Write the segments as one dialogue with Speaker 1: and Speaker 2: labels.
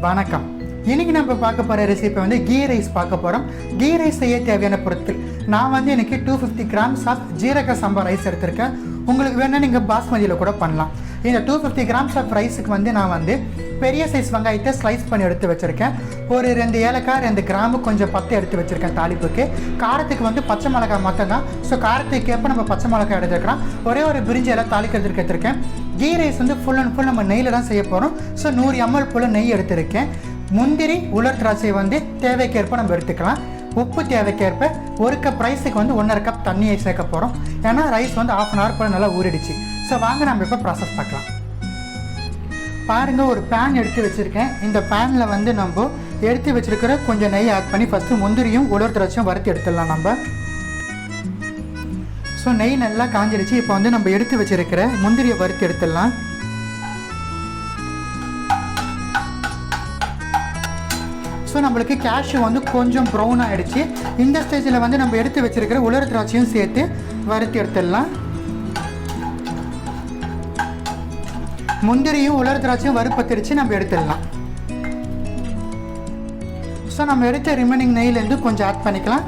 Speaker 1: வணக்கம். இன்னைக்கு நம்ம பார்க்க போகிற ரெசிபி வந்து கீ ரைஸ் பார்க்க போகிறோம். கீ ரைஸ் செய்ய தேவையான பொருட்கள் நான் வந்து எனக்கு 250 கிராம்ஸ் ஆஃப் ஜீரக சம்பா ரைஸ் எடுத்திருக்கேன். உங்களுக்கு வேணால் நீங்கள் பாஸ்மதியில் கூட பண்ணலாம். இந்த 250 கிராம்ஸ் ஆஃப் ரைஸுக்கு வந்து நான் வந்து பெரிய சைஸ் வெங்காயத்தை ஸ்லைஸ் பண்ணி எடுத்து வச்சுருக்கேன். ஒரு 2 ஏலக்காய் 2 கிராம்பு கொஞ்சம் பத்து எடுத்து வச்சுருக்கேன் தாளிப்புக்கு. காரத்துக்கு வந்து பச்சை மிளகாய் மட்டும் தான். ஸோ காரத்துக்கு ஏற்ப நம்ம பச்சை மிளகாய் எடுத்துருக்கலாம். ஒரே ஒரு பிரிஞ்சி எல்லாம் தாளிக்கிறதுக்கு எடுத்திருக்கேன். கீ ரைஸ் வந்து ஃபுல் அண்ட் ஃபுல் நம்ம நெய்யில் தான் செய்ய போகிறோம். ஸோ 100 ml போல் நெய் எடுத்திருக்கேன். முந்திரி உலர் திராட்சை வந்து தேவைக்கேற்ப நம்ம எடுத்துக்கலாம். உப்பு தேவைக்கேற்ப. ஒரு கப் ரைஸுக்கு வந்து 1.5 கப் தண்ணியை சேர்க்க போகிறோம். ஏன்னா ரைஸ் வந்து 1/2 hour போல் நல்லா ஊறிடுச்சு. ஸோ வாங்க நம்ம இப்போ ப்ராசஸ் பார்க்கலாம். பாருங்கள், ஒரு பேன் எடுத்து வச்சுருக்கேன். இந்த பேனில் வந்து நம்ம எடுத்து வச்சுருக்கிற கொஞ்சம் நெய் ஆட் பண்ணி ஃபஸ்ட்டு முந்திரியும் உலர் திராட்சையும் வறுத்து எடுத்துடலாம் நம்ம. ஸோ நெய் நல்லா காஞ்சிடுச்சு. இப்போ வந்து நம்ம எடுத்து வச்சுருக்கிற முந்திரியை வறுத்து எடுத்துடலாம். ஸோ நம்மளுக்கு கேஷ்யூ வந்து கொஞ்சம் ப்ரௌன் ஆகிடுச்சு. இந்த ஸ்டேஜில் வந்து நம்ம எடுத்து வச்சுருக்கிற உலர் திராட்சையும் சேர்த்து வறுத்து எடுத்துடலாம். முந்திரியும் உலர் திராட்சையும் வறுப்பத்திடுச்சு நம்ம எடுத்துடலாம். ஸோ நம்ம எடுத்த ரிமைனிங் நெய்லேருந்து கொஞ்சம் ஆட் பண்ணிக்கலாம்.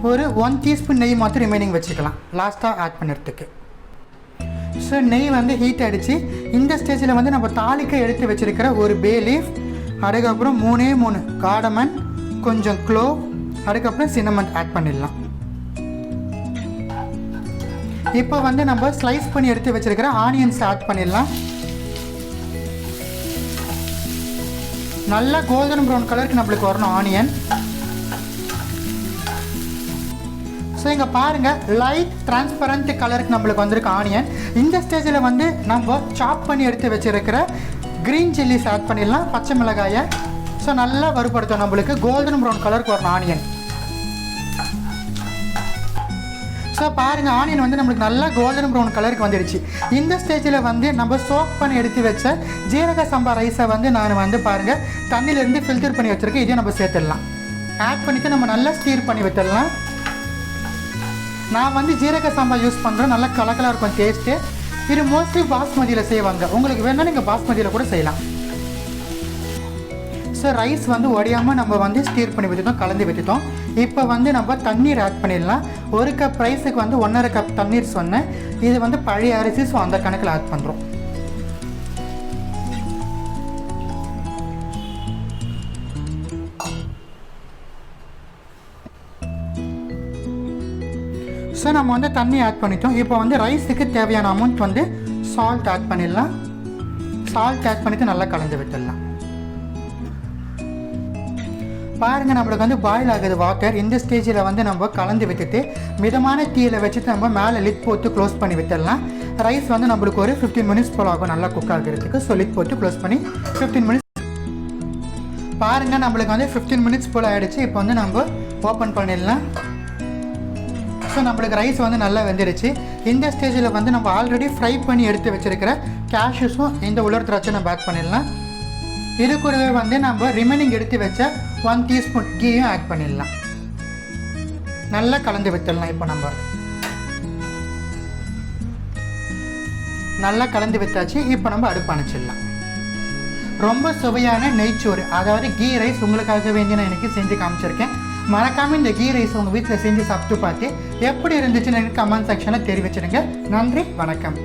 Speaker 1: ஒரு 1 டீஸ்பூன் நெய் மாத்திரம் ரிமைனிங் வச்சுக்கலாம் லாஸ்ட்டாக ஆட் பண்ணுறதுக்கு. ஸோ நெய் வந்து ஹீட் ஆகிடுச்சு. இந்த ஸ்டேஜில் வந்து நம்ம தாளிக்க எடுத்து வச்சுருக்கிற ஒரு பே லீஃப், அதுக்கப்புறம் 3 காடமன், கொஞ்சம் க்ளோவ், அதுக்கப்புறம் சின்னமன் ஆட் பண்ணிடலாம். இப்போ வந்து நம்ம ஸ்லைஸ் பண்ணி எடுத்து வச்சுருக்கிற ஆனியன்ஸ் ஆட் பண்ணிடலாம். நல்லா கோல்டன் ப்ரௌன் கலருக்கு நம்மளுக்கு வரணும் ஆனியன். ஸோ இங்கே பாருங்கள், லைட் டிரான்ஸ்பரண்ட் கலருக்கு நம்மளுக்கு வந்திருக்கு ஆனியன். இந்த ஸ்டேஜில் வந்து நம்ம சாப் பண்ணி எடுத்து வச்சுருக்கிற க்ரீன் சில்லிஸ் ஆட் பண்ணிடலாம், பச்சை மிளகாயை. ஸோ நல்லா வறுபடுத்தும், நம்மளுக்கு கோல்டன் ப்ரௌன் கலருக்கு வரணும் ஆனியன். ஸோ பாருங்கள், ஆனியன் வந்து நம்மளுக்கு நல்லா கோல்டன் ப்ரௌன் கலருக்கு வந்துடுச்சு. இந்த ஸ்டேஜில் வந்து நம்ம சோக் பண்ணி எடுத்து வச்ச ஜீரக சம்பா ரைஸை வந்து நான் வந்து பாருங்கள் தண்ணியிலேருந்து ஃபில்டர் பண்ணி வச்சுருக்கேன். இதையும் நம்ம சேர்த்துடலாம். ஆட் பண்ணிவிட்டு நம்ம நல்லா ஸ்டீர் பண்ணி விட்டுடலாம். நான் வந்து ஜீரக சம்பா யூஸ் பண்ணுறேன், நல்லா கலக்கலாக இருக்கும் டேஸ்ட்டு. இது மோஸ்ட்லி பாஸ்மதியில் செய்வாங்க. உங்களுக்கு வேணால் நீங்கள் பாஸ்மதியில் கூட செய்யலாம். ஸோ ரைஸ் வந்து உடையாமல் நம்ம வந்து ஸ்டீர் பண்ணி விட்டுட்டோம், கலந்து விட்டுட்டோம். இப்போ வந்து நம்ம தண்ணீர் ஆட் பண்ணிடலாம். 1 கப் ரைஸுக்கு வந்து 1.5 கப் தண்ணீர் சொன்னேன். இது வந்து பழைய அரிசி, ஸோ அந்த கணக்கில் ஆட் பண்ணுறோம். ஸோ நம்ம வந்து தண்ணி ஆட் பண்ணிட்டோம். இப்போ வந்து ரைஸுக்கு தேவையான அமௌண்ட் வந்து சால்ட் ஆட் பண்ணிடலாம். சால்ட் ஆட் பண்ணிவிட்டு நல்லா கலந்து விட்டுடலாம். பாருங்கள், நம்மளுக்கு வந்து பாயில் ஆகுது வாட்டர். இந்த ஸ்டேஜில் வந்து நம்ம கலந்து விட்டுட்டு மிதமான தீயில் வச்சுட்டு நம்ம மேலே லிட் போட்டு க்ளோஸ் பண்ணி விட்டுடலாம். ரைஸ் வந்து நம்மளுக்கு ஒரு 15 minutes போல் ஆகும் நல்லா குக் ஆகிறதுக்கு. ஸோ லிட் போட்டு க்ளோஸ் பண்ணி 15 minutes. பாருங்கள், நம்மளுக்கு வந்து 15 minutes போல் ஆகிடுச்சு. இப்போ வந்து நம்ம ஓப்பன் பண்ணிடலாம். ஸோ நம்மளுக்கு ரைஸ் வந்து நல்லா வெந்துடுச்சு. இந்த ஸ்டேஜில் வந்து நம்ம ஆல்ரெடி ஃப்ரை பண்ணி எடுத்து வச்சுருக்கிற கேஷ்யூஸும் இந்த உலர் திராட்சை நம்ம ஆட் பண்ணிடலாம். இது கூடவே வந்து நம்ம ரிமைனிங் எடுத்து வச்ச 1 டீஸ்பூன் கீயும் ஆட் பண்ணிடலாம். நல்லா கலந்து விட்டுடலாம். இப்போ நம்ம நல்லா கலந்து விட்டாச்சு. இப்போ நம்ம அடுப்பு அணைச்சிடலாம். ரொம்ப சுவையான நெய்ச்சோறு, அதாவது கீ ரைஸ் உங்களுக்காக வேண்டி நான் எனக்கு செஞ்சு காமிச்சிருக்கேன். மறக்காமல் இந்த கீ ரைஸ் உங்கள் வீட்டில் செஞ்சு சாப்பிட்டு பார்த்து எப்படி இருந்துச்சுன்னு எனக்கு கமெண்ட் செக்ஷனில் தெரிவிச்சிடுங்க. நன்றி, வணக்கம்.